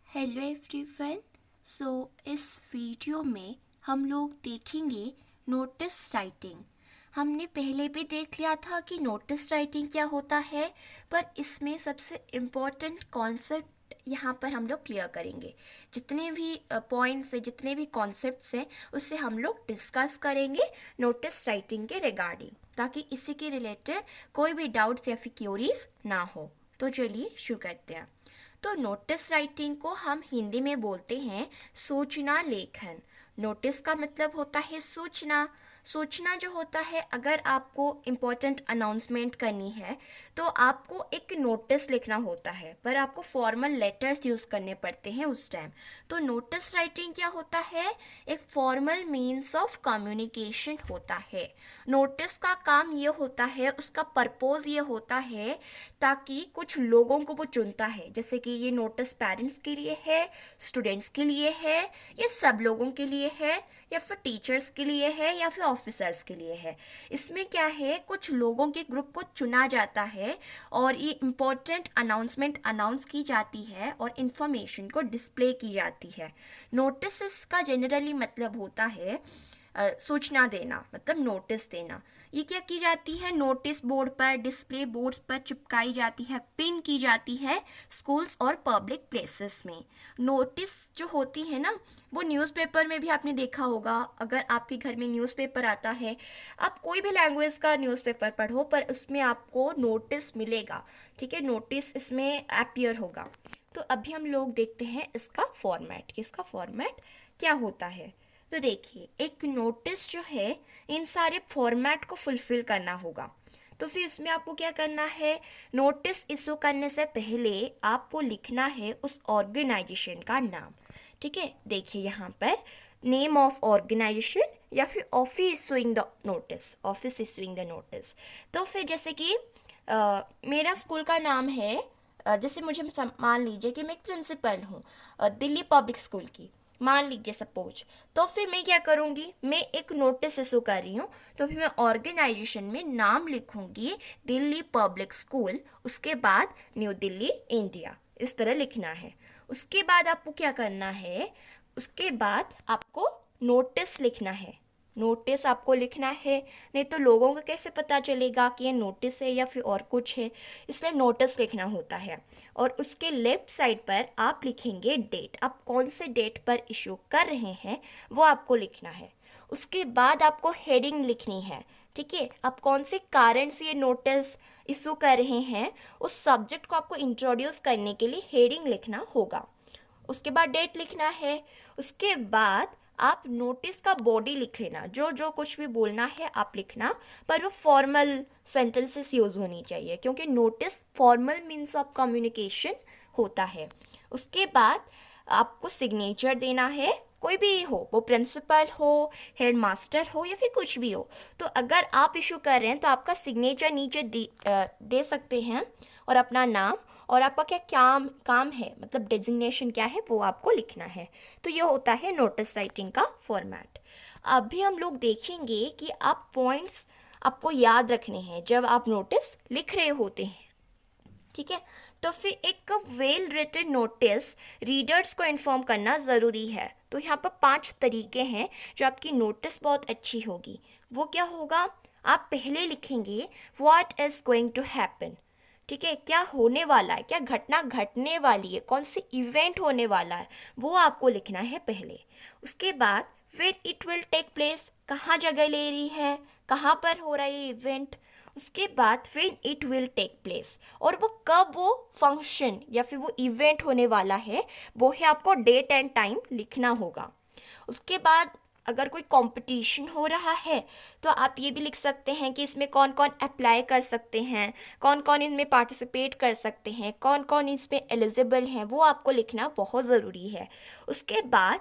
Hello everyone. सो इस video में हम लोग देखेंगे नोटिस राइटिंग। हमने पहले भी देख लिया था कि नोटिस राइटिंग क्या होता है, पर इसमें सबसे इम्पोर्टेंट कॉन्सेप्ट यहाँ पर हम लोग क्लियर करेंगे। जितने भी पॉइंट्स हैं, जितने भी कॉन्सेप्ट्स हैं, उससे हम लोग डिस्कस करेंगे नोटिस राइटिंग के रिगार्डिंग, ताकि इसी के रिलेटेड कोई भी डाउट्स या फिर क्यूरीज ना हो। तो चलिए शुरू करते हैं। तो नोटिस राइटिंग को हम हिंदी में बोलते हैं सूचना लेखन। नोटिस का मतलब होता है सूचना। सूचना जो होता है, अगर आपको इम्पोर्टेंट अनाउंसमेंट करनी है तो आपको एक नोटिस लिखना होता है, पर आपको फॉर्मल लेटर्स यूज़ करने पड़ते हैं उस टाइम। तो नोटिस राइटिंग क्या होता है? एक फॉर्मल मीन्स ऑफ कम्युनिकेशन होता है। नोटिस का काम ये होता है, उसका पर्पज़ ये होता है ताकि कुछ लोगों को वो चुनता है, जैसे कि ये नोटिस पेरेंट्स के लिए है, स्टूडेंट्स के लिए है, ये सब लोगों के लिए है, या फिर टीचर्स के लिए है, या फिर ऑफिसर्स के लिए है। इसमें क्या है, कुछ लोगों के ग्रुप को चुना जाता है और ये इम्पोर्टेंट अनाउंसमेंट अनाउंस की जाती है और इन्फॉर्मेशन को डिस्प्ले की जाती है। नोटिस का जनरली मतलब होता है सूचना देना, मतलब नोटिस देना। ये क्या की जाती है? नोटिस बोर्ड पर, डिस्प्ले बोर्ड्स पर चिपकाई जाती है, पिन की जाती है स्कूल्स और पब्लिक प्लेसेस में। नोटिस जो होती है ना, वो न्यूज़पेपर में भी आपने देखा होगा। अगर आपके घर में न्यूज़पेपर आता है, आप कोई भी लैंग्वेज का न्यूज़पेपर पढ़ो, पर उसमें आपको नोटिस मिलेगा। ठीक है, नोटिस इसमें अपीयर होगा। तो अभी हम लोग देखते हैं इसका फॉर्मेट, कि इसका फॉर्मेट क्या होता है। तो देखिए, एक नोटिस जो है, इन सारे फॉर्मेट को फुलफिल करना होगा। तो फिर इसमें आपको क्या करना है? नोटिस इशू करने से पहले आपको लिखना है उस ऑर्गेनाइजेशन का नाम। ठीक है, देखिए यहाँ पर नेम ऑफ ऑर्गेनाइजेशन या फिर office issuing the notice, office issuing the notice. तो फिर जैसे कि मेरा स्कूल का नाम है, जैसे मुझे मान लीजिए कि मैं एक प्रिंसिपल हूँ दिल्ली पब्लिक स्कूल की, मान लीजिए सपोज। तो फिर मैं क्या करूँगी, मैं एक नोटिस इशू कर रही हूँ, तो फिर मैं ऑर्गेनाइजेशन में नाम लिखूँगी दिल्ली पब्लिक स्कूल, उसके बाद न्यू दिल्ली इंडिया, इस तरह लिखना है। उसके बाद आपको क्या करना है? उसके बाद आपको नोटिस लिखना है। नोटिस आपको लिखना है, नहीं तो लोगों को कैसे पता चलेगा कि ये नोटिस है या फिर और कुछ है। इसलिए नोटिस लिखना होता है। और उसके लेफ्ट साइड पर आप लिखेंगे डेट, आप कौन से डेट पर इशू कर रहे हैं वो आपको लिखना है। उसके बाद आपको हेडिंग लिखनी है। ठीक है, आप कौन से कारण से ये नोटिस इशू कर रहे हैं, उस सब्जेक्ट को आपको इंट्रोड्यूस करने के लिए हेडिंग लिखना होगा। उसके बाद डेट लिखना है। उसके बाद आप नोटिस का बॉडी लिख लेना, जो जो कुछ भी बोलना है आप लिखना, पर वो फॉर्मल सेंटेंसेस यूज़ होनी चाहिए, क्योंकि notice formal means of communication होता है। उसके बाद आपको सिग्नेचर देना है, कोई भी हो, वो प्रिंसिपल हो, हेड मास्टर हो, या फिर कुछ भी हो। तो अगर आप इशू कर रहे हैं तो आपका सिग्नेचर नीचे दे सकते हैं, और अपना नाम और आपका क्या काम है, मतलब डेजिग्नेशन क्या है, वो आपको लिखना है। तो ये होता है नोटिस राइटिंग का फॉर्मेट। अभी हम लोग देखेंगे कि आप पॉइंट्स आपको याद रखने हैं जब आप नोटिस लिख रहे होते हैं। ठीक है, तो फिर एक वेल रिटन नोटिस रीडर्स को इन्फॉर्म करना ज़रूरी है। तो यहाँ पर 5 तरीके हैं जो आपकी नोटिस बहुत अच्छी होगी। वो क्या होगा? आप पहले लिखेंगे what is going to happen. ठीक है, क्या होने वाला है, क्या घटना घटने वाली है, कौन सी इवेंट होने वाला है, वो आपको लिखना है पहले। उसके बाद फिर इट विल टेक प्लेस, कहाँ जगह ले रही है, कहाँ पर हो रहा है इवेंट। उसके बाद फिर इट विल टेक प्लेस, और वो कब वो फंक्शन या फिर वो इवेंट होने वाला है, वो है आपको डेट एंड टाइम लिखना होगा। उसके बाद अगर कोई कंपटीशन हो रहा है तो आप ये भी लिख सकते हैं कि इसमें कौन कौन अप्लाई कर सकते हैं, कौन कौन इनमें पार्टिसिपेट कर सकते हैं, कौन कौन इसमें एलिजिबल हैं, वो आपको लिखना बहुत ज़रूरी है। उसके बाद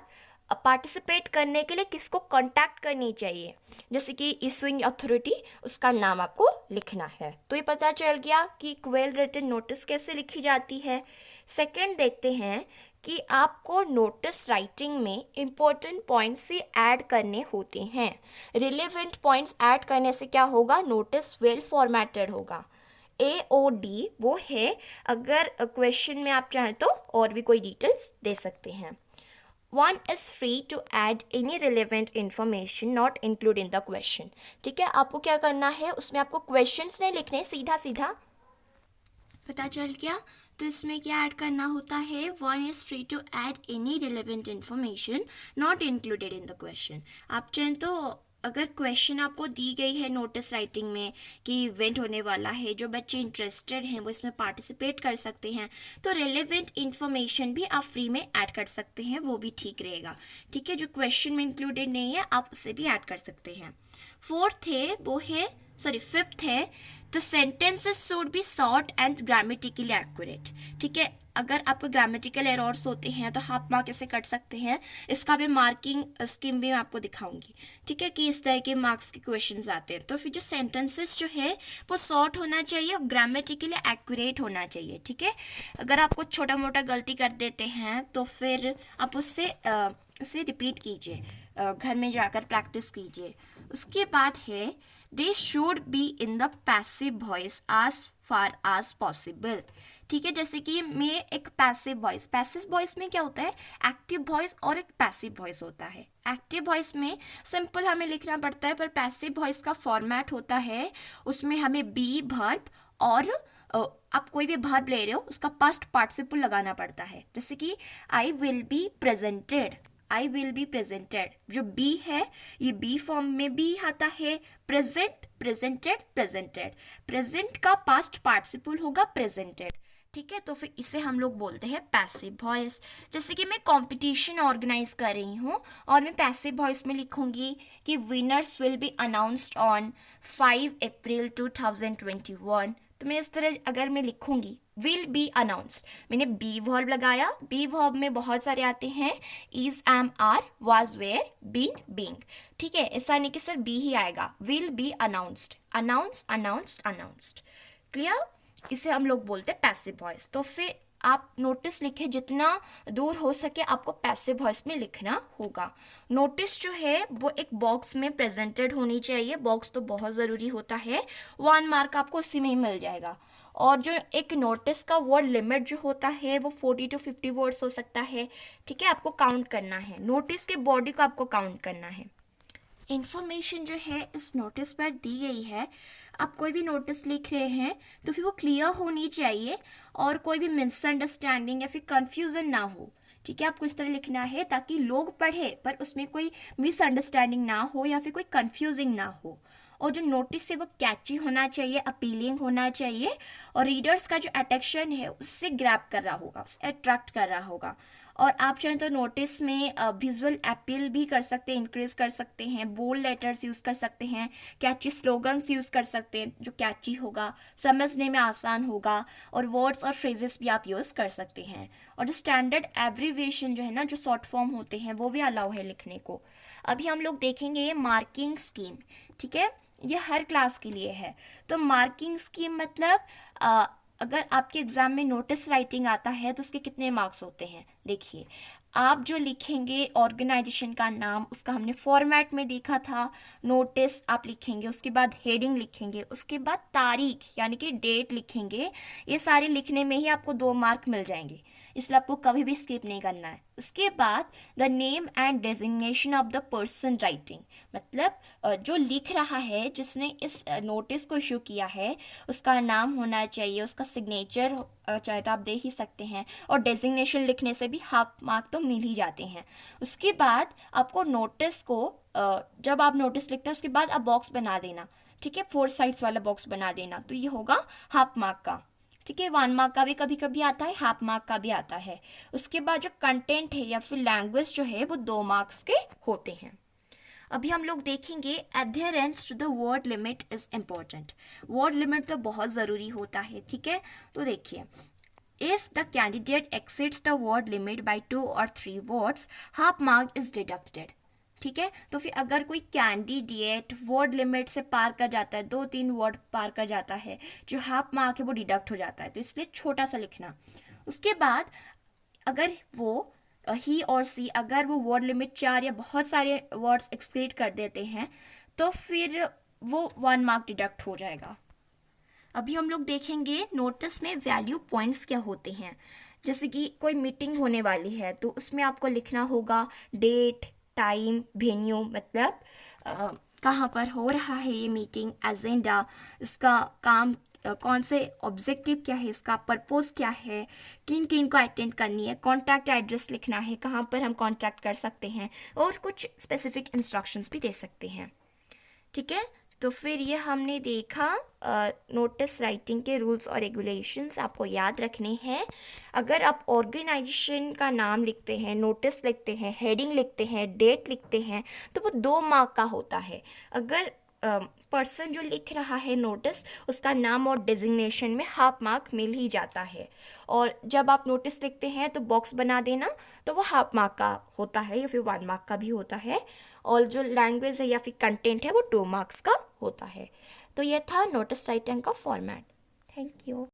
पार्टिसिपेट करने के लिए किसको कांटेक्ट करनी चाहिए, जैसे कि इशूइंग अथॉरिटी, उसका नाम आपको लिखना है। तो ये पता चल गया कि वेल रिटन नोटिस कैसे लिखी जाती है। सेकंड देखते हैं कि आपको नोटिस राइटिंग में इम्पोर्टेंट पॉइंट्स ही ऐड करने होते हैं। रिलेवेंट पॉइंट्स ऐड करने से क्या होगा? नोटिस वेल फॉर्मेटेड होगा। AOD वो है, अगर क्वेश्चन में आप चाहें तो और भी कोई डिटेल्स दे सकते हैं। One is free to add any relevant information not included in the question। ठीक है, आपको क्या करना है, उसमें आपको क्वेश्चंस नहीं लिखने, सीधा सीधा पता चल गया। तो इसमें क्या ऐड करना होता है, one is free to add any relevant information not included in the question. आप चाहें तो अगर क्वेश्चन आपको दी गई है नोटिस राइटिंग में कि इवेंट होने वाला है, जो बच्चे इंटरेस्टेड हैं वो इसमें पार्टिसिपेट कर सकते हैं, तो रिलेवेंट इन्फॉर्मेशन भी आप फ्री में ऐड कर सकते हैं, वो भी ठीक रहेगा। ठीक है, जो क्वेश्चन में इंक्लूडेड नहीं है आप उसे भी ऐड कर सकते हैं। फिफ्थ है the sentences should be short and grammatically accurate. ठीक है, अगर आपको ग्रामेटिकल एरर्स होते हैं तो हाफ मार्क कैसे कट सकते हैं, इसका भी मार्किंग स्कीम भी मैं आपको दिखाऊंगी। ठीक है, कि इस तरह के मार्क्स के क्वेश्चंस आते हैं। तो फिर जो सेंटेंसेस जो है वो शॉर्ट होना चाहिए और ग्रामेटिकली एक्यूरेट होना चाहिए। ठीक है, अगर आप कुछ छोटा मोटा गलती कर देते हैं तो फिर आप उसे रिपीट कीजिए, घर में जाकर प्रैक्टिस कीजिए। उसके बाद है they should be in the passive voice as far as possible. ठीक है, जैसे कि मैं एक पैसिव वॉइस में क्या होता है, एक्टिव वॉइस और एक पैसिव वॉइस होता है। एक्टिव वॉइस में सिंपल हमें लिखना पड़ता है, पर पैसिव वॉइस का फॉर्मेट होता है, उसमें हमें बी वर्ब और आप कोई भी वर्ब ले रहे हो उसका पास्ट पार्टिसिपल लगाना पड़ता है। जैसे कि आई विल बी प्रेजेंटेड, जो बी है ये बी फॉर्म में भी आता है। प्रेजेंट का पास्ट पार्टिसिपल होगा प्रेजेंटेड। ठीक है, तो फिर इसे हम लोग बोलते हैं पैसिव वॉइस। जैसे कि मैं कंपटीशन ऑर्गेनाइज कर रही हूँ और मैं पैसिव वॉइस में लिखूंगी कि winners will be announced on 5 April 2021। तो मैं इस तरह अगर मैं लिखूंगी विल बी अनाउंस्ड, मैंने बी वर्ब लगाया, बी वर्ब में बहुत सारे आते हैं, is, am, are, was, were, been, being. ठीक है, ऐसा नहीं कि सर बी ही आएगा, विल बी अनाउंस्ड। क्लियर, इसे हम लोग बोलते हैं पैसिव वॉइस। तो फिर आप नोटिस लिखें, जितना दूर हो सके आपको पैसिव वॉइस में लिखना होगा। नोटिस जो है वो एक बॉक्स में प्रेजेंटेड होनी चाहिए, बॉक्स तो बहुत ज़रूरी होता है, 1 मार्क आपको उसी में ही मिल जाएगा। और जो एक नोटिस का वर्ड लिमिट जो होता है वो 40 to 50 वर्ड्स हो सकता है। ठीक है, आपको काउंट करना है, नोटिस के बॉडी को आपको काउंट करना है। इन्फॉर्मेशन जो है इस नोटिस पर दी गई है, आप कोई भी नोटिस लिख रहे हैं तो फिर वो क्लियर होनी चाहिए और कोई भी मिसअंडरस्टैंडिंग या फिर कंफ्यूजन ना हो। ठीक है, आपको इस तरह लिखना है ताकि लोग पढ़े पर उसमें कोई मिसअंडरस्टैंडिंग ना हो या फिर कोई कंफ्यूजिंग ना हो। और जो नोटिस है वो कैची होना चाहिए, अपीलिंग होना चाहिए और रीडर्स का जो अटेंशन है उससे ग्रैब कर रहा होगा, उससे अट्रैक्ट कर रहा होगा। और आप चाहें तो नोटिस में विजुअल अपील भी कर सकते हैं, इंक्रीज कर सकते हैं, बोल्ड लेटर्स यूज़ कर सकते हैं, कैची स्लोगन्स यूज़ कर सकते हैं जो कैची होगा, समझने में आसान होगा, और वर्ड्स और फ्रेजेस भी आप यूज़ कर सकते हैं। और जो स्टैंडर्ड एब्रीविएशन जो है ना, जो शॉर्ट फॉर्म होते हैं वो भी अलाउ है लिखने को। अभी हम लोग देखेंगे मार्किंग स्कीम। ठीक है, ये हर क्लास के लिए है। तो मार्किंग स्कीम मतलब अगर आपके एग्ज़ाम में नोटिस राइटिंग आता है तो उसके कितने मार्क्स होते हैं। देखिए, आप जो लिखेंगे ऑर्गेनाइजेशन का नाम, उसका हमने फॉर्मेट में देखा था, नोटिस आप लिखेंगे, उसके बाद हेडिंग लिखेंगे, उसके बाद तारीख यानी कि डेट लिखेंगे। ये सारे लिखने में ही आपको 2 मार्क मिल जाएंगे, इसलिए आपको कभी भी स्किप नहीं करना है। उसके बाद the name and designation of the person writing, मतलब जो लिख रहा है, जिसने इस नोटिस को इशू किया है, उसका नाम होना चाहिए, उसका सिग्नेचर चाहे तो आप दे ही सकते हैं, और डेजिग्नेशन लिखने से भी हाफ मार्क तो मिल ही जाते हैं। उसके बाद आपको नोटिस को जब आप नोटिस लिखते हैं उसके बाद आप बॉक्स बना देना। ठीक है, 4 साइड्स वाला बॉक्स बना देना, तो ये होगा हाफ मार्क का। ठीक है, 1 मार्क का भी कभी कभी आता है, हाफ मार्क का भी आता है। उसके बाद जो कंटेंट है या फिर लैंग्वेज जो है वो 2 मार्क्स के होते हैं। अभी हम लोग देखेंगे adherence to the word limit is important. Word limit तो बहुत ज़रूरी होता है। ठीक है, तो देखिए, if the candidate exceeds the word limit by 2 or 3 words, half mark is deducted. ठीक है, तो फिर अगर कोई कैंडिडेट वर्ड लिमिट से पार कर जाता है, 2-3 वर्ड पार कर जाता है, जो हाफ मार्क है वो डिडक्ट हो जाता है, तो इसलिए छोटा सा लिखना। उसके बाद अगर वो ही और सी अगर वो वर्ड लिमिट 4 या बहुत सारे वर्ड्स एक्सीड कर देते हैं तो फिर वो 1 मार्क डिडक्ट हो जाएगा। अभी हम लोग देखेंगे नोटिस में वैल्यू पॉइंट्स क्या होते हैं। जैसे कि कोई मीटिंग होने वाली है तो उसमें आपको लिखना होगा डेट, टाइम, वेन्यू, मतलब कहाँ पर हो रहा है ये मीटिंग, एजेंडा, इसका काम कौन से ऑब्जेक्टिव क्या है, इसका पर्पस क्या है, किन किन को अटेंड करनी है, कॉन्टैक्ट एड्रेस लिखना है, कहाँ पर हम कॉन्टैक्ट कर सकते हैं, और कुछ स्पेसिफिक इंस्ट्रक्शंस भी दे सकते हैं। ठीक है, तो फिर ये हमने देखा नोटिस राइटिंग के रूल्स और रेगुलेशंस आपको याद रखने हैं। अगर आप ऑर्गेनाइजेशन का नाम लिखते हैं, नोटिस लिखते हैं, हेडिंग लिखते हैं, डेट लिखते हैं, तो वो 2 मार्क का होता है। अगर पर्सन जो लिख रहा है नोटिस, उसका नाम और डेजिग्नेशन में हाफ मार्क मिल ही जाता है। और जब आप नोटिस लिखते हैं तो बॉक्स बना देना, तो वो हाफ मार्क का होता है या फिर 1 मार्क का भी होता है। और जो लैंग्वेज है या फिर कंटेंट है वो 2 मार्क्स का होता है। तो ये था नोटिस राइटिंग का फॉर्मेट। Thank you.